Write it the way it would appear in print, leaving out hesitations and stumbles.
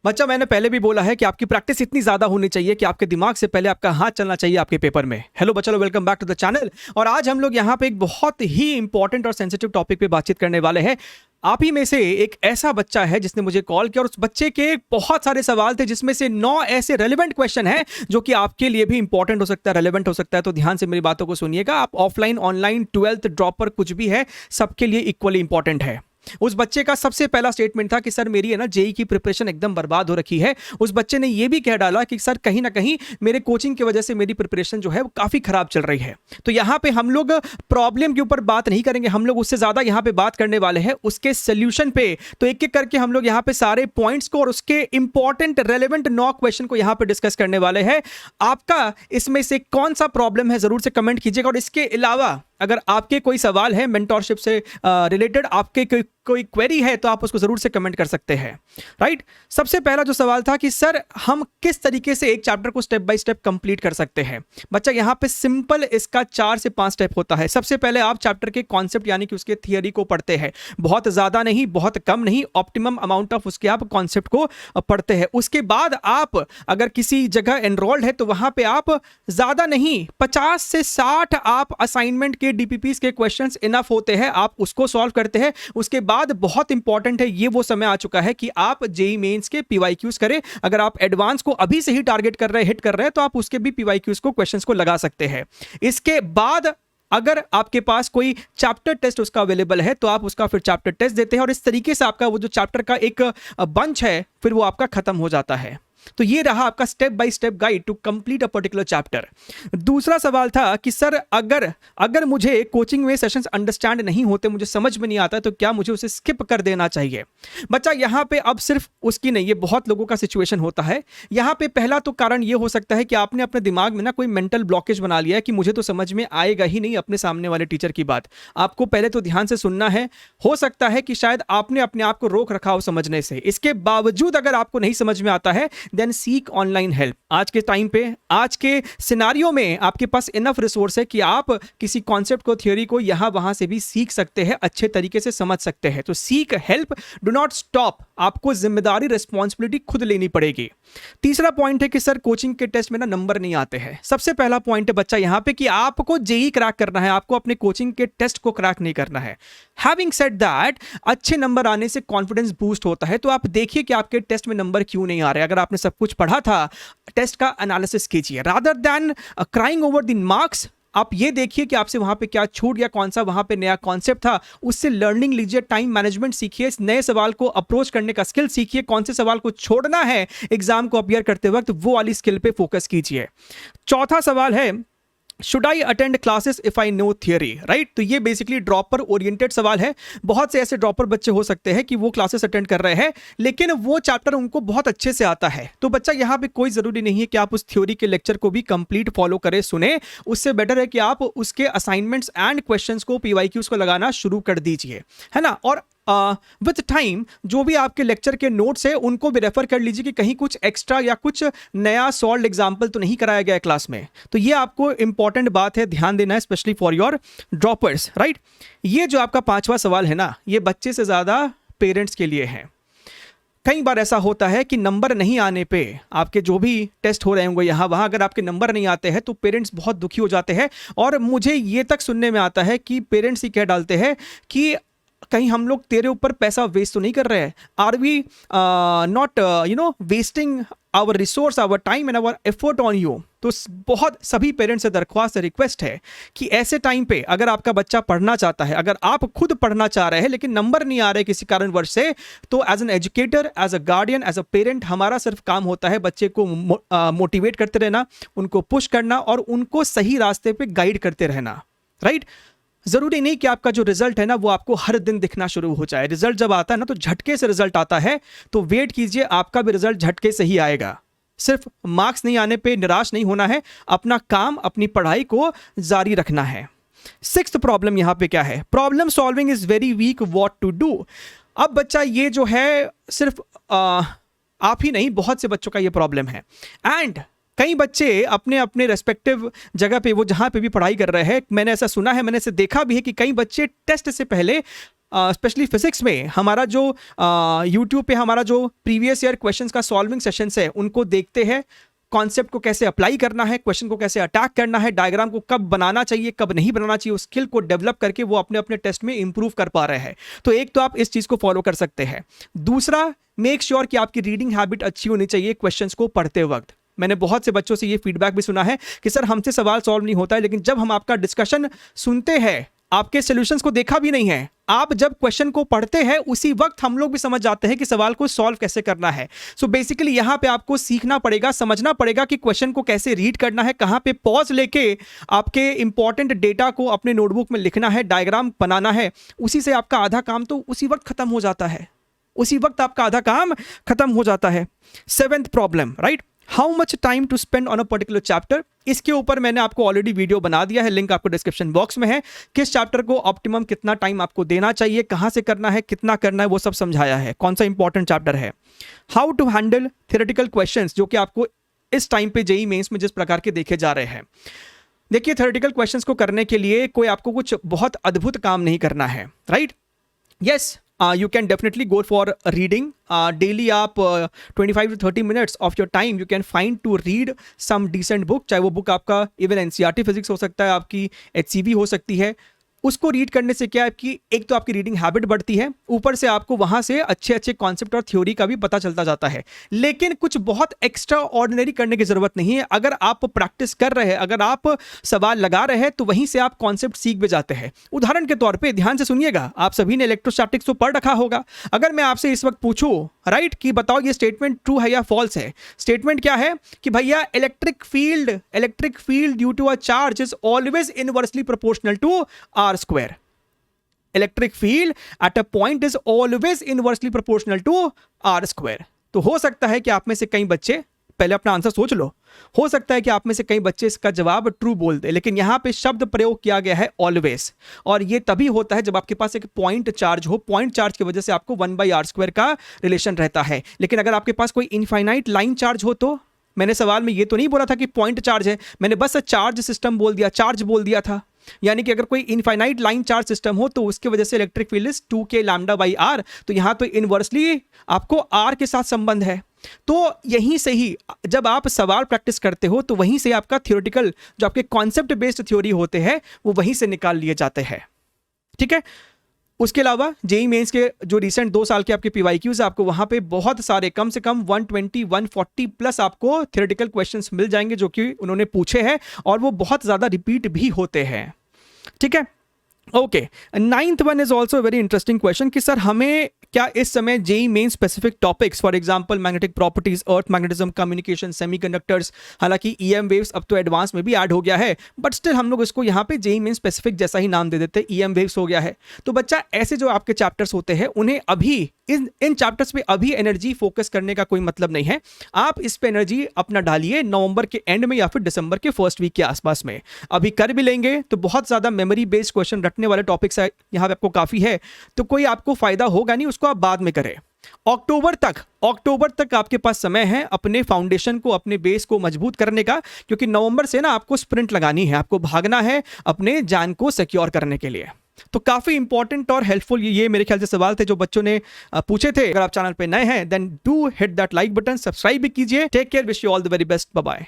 बच्चा, मैंने पहले भी बोला है कि आपकी प्रैक्टिस इतनी ज्यादा होनी चाहिए कि आपके दिमाग से पहले आपका हाथ चलना चाहिए आपके पेपर में। हेलो बच्चा, welcome back to the channel. और आज हम लोग यहाँ पे एक बहुत ही इंपॉर्टेंट और सेंसिटिव टॉपिक पे बातचीत करने वाले हैं। आप ही में से एक ऐसा बच्चा है जिसने मुझे कॉल किया और उस बच्चे के बहुत सारे सवाल थे, जिसमें से 9 ऐसे रेलेवेंट क्वेश्चन हैं जो कि आपके लिए भी इंपॉर्टेंट हो सकता है, रेलेवेंट हो सकता है। तो ध्यान से मेरी बातों को सुनिएगा। आप ऑफलाइन, ऑनलाइन, 12th ड्रॉपर कुछ भी है, सबके लिए इक्वली इंपॉर्टेंट है। उस बच्चे का सबसे पहला स्टेटमेंट था कि सर मेरी है ना जेई की प्रिपरेशन एकदम बर्बाद हो रखी है। उस बच्चे ने यह भी कह डाला कि सर कहीं ना कहीं मेरे कोचिंग की वजह से मेरी प्रिपरेशन जो है वो काफी खराब चल रही है। तो यहां पे हम लोग प्रॉब्लम के ऊपर बात नहीं करेंगे, हम लोग उससे ज्यादा यहां पे बात करने वाले हैं उसके सोल्यूशन पे। तो एक एक करके हम लोग यहां पे सारे पॉइंट्स को और उसके इंपॉर्टेंट रेलेवेंट 9 क्वेश्चन को यहां पे डिस्कस करने वाले हैं। आपका इसमें से कौन सा प्रॉब्लम है जरूर से कमेंट कीजिएगा। और इसके अलावा अगर आपके कोई सवाल है मेंटोरशिप से रिलेटेड, आपके कोई क्वेरी है तो आप उसको जरूर से कमेंट कर सकते हैं। राइट, सबसे पहला जो सवाल था कि सर हम किस तरीके से एक चैप्टर को स्टेप बाय स्टेप कंप्लीट कर सकते हैं। बच्चा, यहां पे सिंपल इसका 4 से 5 स्टेप होता है। सबसे पहले आप चैप्टर के कॉन्सेप्ट यानी कि उसके थियरी को पढ़ते हैं, बहुत ज्यादा नहीं, बहुत कम नहीं, ऑप्टिमम अमाउंट ऑफ उसके आप कॉन्सेप्ट को पढ़ते हैं। उसके बाद आप अगर किसी जगह एनरोल्ड है तो वहां पे आप ज्यादा नहीं 50 से 60 आप असाइनमेंट के डीपीपीस के क्वेश्चंस इनफ होते हैं, आप उसको सॉल्व करते हैं। उसके बाद बहुत इंपॉर्टेंट है, ये वो समय आ चुका है कि आप जेई मेंस के पीवाईक्यूज करें। अगर आप एडवांस को अभी से ही टारगेट कर रहे हैं, हिट कर रहे हैं, तो आप उसके भी पीवाईक्यूज को क्वेश्चंस को लगा सकते हैं। इसके बाद अगर आपके पास कोई चैप्टर टेस्ट उसका अवेलेबल है तो आप उसका फिर चैप्टर टेस्ट देते हैं और इस तरीके से आपका वो जो चैप्टर का एक बंच है फिर वो आपका खत्म हो जाता है। तो ये रहा आपका step by step guide to complete a particular chapter. दूसरा सवाल था कि सर अगर मुझे कोचिंग में सेशंस अंडरस्टैंड नहीं होते, मुझे समझ में नहीं आता, तो क्या मुझे उसे स्किप कर देना चाहिए। बच्चा, यहां पे अब सिर्फ उसकी नहीं, ये बहुत लोगों का सिचुएशन होता है। यहां पे पहला तो कारण ये हो सकता है कि आपने अपने दिमाग में ना कोई मेंटल ब्लॉकेज बना लिया है कि मुझे तो समझ में आएगा ही नहीं अपने सामने वाले टीचर की बात। आपको पहले तो ध्यान से सुनना है। हो सकता है कि शायद आपने अपने आप को रोक रखा हो समझने से। इसके बावजूद अगर आपको नहीं समझ में आता है देन सीक ऑनलाइन हेल्प। आज के टाइम पे, आज के सिनारियो में आपके पास इनफ रिसोर्स है कि आप किसी कॉन्सेप्ट को, थियोरी को यहां वहां से भी सीख सकते हैं, अच्छे तरीके से समझ सकते हैं। तो seek help, do not stop. आपको जिम्मेदारी, रिस्पॉन्सिबिलिटी खुद लेनी पड़ेगी। तीसरा पॉइंट है कि सर कोचिंग के टेस्ट में ना नंबर नहीं आते हैं। सबसे पहला पॉइंट है बच्चा यहां पे कि आपको जेई क्रैक करना है, आपको अपने कोचिंग के टेस्ट को क्रैक नहीं करना है। हैविंग सेड दैट, अच्छे नंबर आने से कॉन्फिडेंस बूस्ट होता है। तो आप देखिए कि आपके टेस्ट में नंबर क्यों नहीं आ रहे। अगर आपने सब कुछ पढ़ा था, टेस्ट का एनालिसिस कीजिए rather than crying over the marks. आप ये देखिए कि आपसे वहां पे क्या छूट गया, कौन सा वहां पे नया कॉन्सेप्ट था, उससे लर्निंग लीजिए, टाइम मैनेजमेंट सीखिए, नए सवाल को अप्रोच करने का स्किल सीखिए, कौन से सवाल को छोड़ना है एग्जाम को अपीयर करते वक्त, वो वाली स्किल पे फोकस कीजिए। चौथा सवाल है, should I attend classes if I know theory. Right, तो ये बेसिकली ड्रॉपर ओरिएंटेड सवाल है। बहुत से ऐसे ड्रॉपर बच्चे हो सकते हैं कि वो क्लासेस अटेंड कर रहे हैं लेकिन वो चैप्टर उनको बहुत अच्छे से आता है। तो बच्चा, यहाँ पे कोई जरूरी नहीं है कि आप उस थ्योरी के लेक्चर को भी कंप्लीट फॉलो करें, सुने। उससे बेटर है कि आप उसके असाइनमेंट्स एंड क्वेश्चंस को, पीवाईक्यूज को लगाना शुरू कर दीजिए, है ना। और विद टाइम जो भी आपके लेक्चर के नोट्स है उनको भी रेफर कर लीजिए कि कहीं कुछ एक्स्ट्रा या कुछ नया सॉल्व एग्जाम्पल तो नहीं कराया गया है क्लास में। तो ये आपको इंपॉर्टेंट बात है, ध्यान देना है, specially for your droppers. Right, ये जो आपका 5वां सवाल है ना, ये बच्चे से ज्यादा पेरेंट्स के लिए है। कई बार ऐसा होता है कि नंबर नहीं आने पे, आपके जो भी टेस्ट हो रहे होंगे यहाँ वहाँ, अगर आपके नंबर नहीं आते हैं तो पेरेंट्स बहुत दुखी हो जाते हैं। और मुझे ये तक सुनने में आता है कि पेरेंट्स ही कह डालते हैं कि कहीं हम लोग तेरे ऊपर पैसा वेस्ट तो नहीं कर रहे हैं, are we not wasting our resource, our time and our effort on you. तो बहुत सभी पेरेंट्स से दरख्वास्त, रिक्वेस्ट है कि ऐसे टाइम पे अगर आपका बच्चा पढ़ना चाहता है, अगर आप खुद पढ़ना चाह रहे हैं लेकिन नंबर नहीं आ रहे किसी कारणवश से, तो as an educator, as a guardian, as a parent, हमारा सिर्फ काम होता है बच्चे को मोटिवेट करते रहना, उनको पुश करना और उनको सही रास्ते पे गाइड करते रहना। राइट, जरूरी नहीं कि आपका जो रिजल्ट है ना वो आपको हर दिन दिखना शुरू हो जाए। रिजल्ट जब आता है ना तो झटके से रिजल्ट आता है, तो वेट कीजिए, आपका भी रिजल्ट झटके से ही आएगा। सिर्फ मार्क्स नहीं आने पे निराश नहीं होना है, अपना काम, अपनी पढ़ाई को जारी रखना है। 6th प्रॉब्लम यहां पे क्या है, problem solving is very weak, what to do. अब बच्चा, ये जो है सिर्फ आप ही नहीं, बहुत से बच्चों का ये प्रॉब्लम है। एंड कई बच्चे अपने अपने रेस्पेक्टिव जगह पे, वो जहाँ पे भी पढ़ाई कर रहे हैं, मैंने ऐसा सुना है, मैंने ऐसे देखा भी है कि कई बच्चे टेस्ट से पहले स्पेशली फिजिक्स में हमारा जो यूट्यूब पे हमारा जो प्रीवियस ईयर क्वेश्चंस का सॉल्विंग सेशंस है उनको देखते हैं, कॉन्सेप्ट को कैसे अप्लाई करना है, क्वेश्चन को कैसे अटैक करना है, डायग्राम को कब बनाना चाहिए कब नहीं बनाना चाहिए, उस स्किल को डेवलप करके वो अपने अपने टेस्ट में इंप्रूव कर पा रहे हैं। तो एक तो आप इस चीज को फॉलो कर सकते हैं। दूसरा, मेक श्योर कि आपकी रीडिंग हैबिट अच्छी होनी चाहिए क्वेश्चंस को पढ़ते वक्त। मैंने बहुत से बच्चों से ये फीडबैक भी सुना है कि सर हमसे सवाल सॉल्व नहीं होता है, लेकिन जब हम आपका डिस्कशन सुनते हैं, आपके सॉल्यूशंस को देखा भी नहीं है, आप जब क्वेश्चन को पढ़ते हैं उसी वक्त हम लोग भी समझ जाते हैं कि सवाल को सॉल्व कैसे करना है। सो बेसिकली यहां पे आपको सीखना पड़ेगा, समझना पड़ेगा कि क्वेश्चन को कैसे रीड करना है, कहां पे पॉज लेके आपके इंपॉर्टेंट डेटा को अपने नोटबुक में लिखना है, डायग्राम बनाना है। उसी से आपका आधा काम तो उसी वक्त खत्म हो जाता है, उसी वक्त आपका आधा काम खत्म हो जाता है। 7th problem, right, how much time to spend on a particular chapter. इसके ऊपर मैंने आपको ऑलरेडी वीडियो बना दिया है, लिंक आपको डिस्क्रिप्शन बॉक्स में है। किस चैप्टर को ऑप्टिमम कितना टाइम आपको देना चाहिए, कहां से करना है, कितना करना है, वो सब समझाया है, कौन सा इंपॉर्टेंट चैप्टर है। How to handle theoretical questions, जो कि आपको इस टाइम पे जेईई मेंस में जिस प्रकार के देखे जा रहे हैं। देखिए, थ्योरेटिकल क्वेश्चंस को करने के लिए कोई आपको कुछ बहुत अद्भुत काम नहीं करना है, right. Yes, you can definitely go for reading daily। आप 25 to 30 minutes of your time you can find to read some decent book। चाहे वो बुक आपका इवन एनसीईआरटी फिजिक्स हो सकता है, आपकी एचसीवी हो सकती है। उसको रीड करने से क्या है कि एक तो आपकी रीडिंग हैबिट बढ़ती है, ऊपर से आपको वहां से अच्छे अच्छे कॉन्सेप्ट और थ्योरी का भी पता चलता जाता है। लेकिन कुछ बहुत एक्स्ट्रा ऑर्डिनरी करने की जरूरत नहीं है। अगर आप प्रैक्टिस कर रहे हैं, अगर आप सवाल लगा रहे हैं, तो वहीं से आप कॉन्सेप्ट सीख भी जाते हैं। उदाहरण के तौर पर ध्यान से सुनिएगा, आप सभी ने इलेक्ट्रोस्टैटिक्स तो पढ़ रखा होगा। अगर मैं आपसे इस वक्त पूछूं, राइट, कि बताओ ये स्टेटमेंट ट्रू है या फॉल्स है। स्टेटमेंट क्या है कि भैया electric field due to a charge is always inversely proportional to R square. Electric field at a point is always inversely proportional to R square. तो हो सकता है कि आप में से कई बच्चे, पहले अपना आंसर सोच लो, हो सकता है कि आप में से कई बच्चे इसका जवाब ट्रू बोल दे, लेकिन यहां पे शब्द प्रयोग किया गया है ऑलवेज, और ये तभी होता है जब आपके पास एक पॉइंट चार्ज हो। पॉइंट चार्ज की वजह से आपको 1/r² का रिलेशन रहता है। लेकिन अगर आपके पास कोई इनफाइनाइट लाइन चार्ज हो, तो मैंने सवाल में ये तो नहीं बोला था कि पॉइंट चार्ज है, मैंने बस चार्ज सिस्टम बोल दिया, चार्ज बोल दिया था। यानी कि अगर कोई इनफाइनाइट लाइन चार्ज सिस्टम हो तो उसकी वजह से electric field is 2k λ/r। तो यहां तो इनवर्सली आपको r के साथ संबंध है। तो यहीं से ही जब आप सवाल प्रैक्टिस करते हो, तो वहीं से आपका थ्योरेटिकल जो आपके कॉन्सेप्ट बेस्ड थ्योरी होते हैं वो वहीं से निकाल लिए जाते हैं, ठीक है। उसके अलावा जेईई मेंस के जो रिसेंट 2 साल के आपके पीवाईक्यूज, आपको वहां पे बहुत सारे, कम से कम 120 140 प्लस आपको थ्योरेटिकल क्वेश्चंस मिल जाएंगे जो कि उन्होंने पूछे हैं, और वो बहुत ज्यादा रिपीट भी होते हैं, ठीक है। Okay, 9th one is also very interesting question कि सर हमें क्या इस समय JEE main specific topics, for example magnetic properties, earth magnetism, communication, semiconductors, हालांकि ईएम वेव्स अब तो एडवांस में भी ऐड हो गया है, बट स्टिल हम लोग इसको यहाँ पे जेईई मेन स्पेसिफिक जैसा ही नाम दे देते हैं, ईएम वेव्स हो गया है। तो बच्चा, ऐसे जो आपके चैप्टर्स होते हैं उन्हें अभी इन चैप्टर्स पे अभी एनर्जी फोकस करने का कोई मतलब नहीं है। आप इस पे एनर्जी अपना डालिए नवंबर के एंड में या फिर दिसंबर के फर्स्ट वीक के आसपास में। अभी कर भी लेंगे तो बहुत ज्यादा मेमोरी बेस्ड क्वेश्चन रटने वाले टॉपिक्स यहाँ पे आपको काफी है, तो कोई आपको फायदा होगा नहीं, उसको आप बाद में करें। अक्टूबर तक आपके पास समय है अपने फाउंडेशन को, अपने बेस को मजबूत करने का, क्योंकि नवंबर से ना आपको स्प्रिंट लगानी है, आपको भागना है अपने जान को सिक्योर करने के लिए। तो काफी इंपॉर्टेंट और हेल्पफुल ये मेरे ख्याल से सवाल थे जो बच्चों ने पूछे थे। अगर आप चैनल पे नए हैं then do hit that like button, subscribe भी कीजिए। Take care, wish you all the very best, bye bye.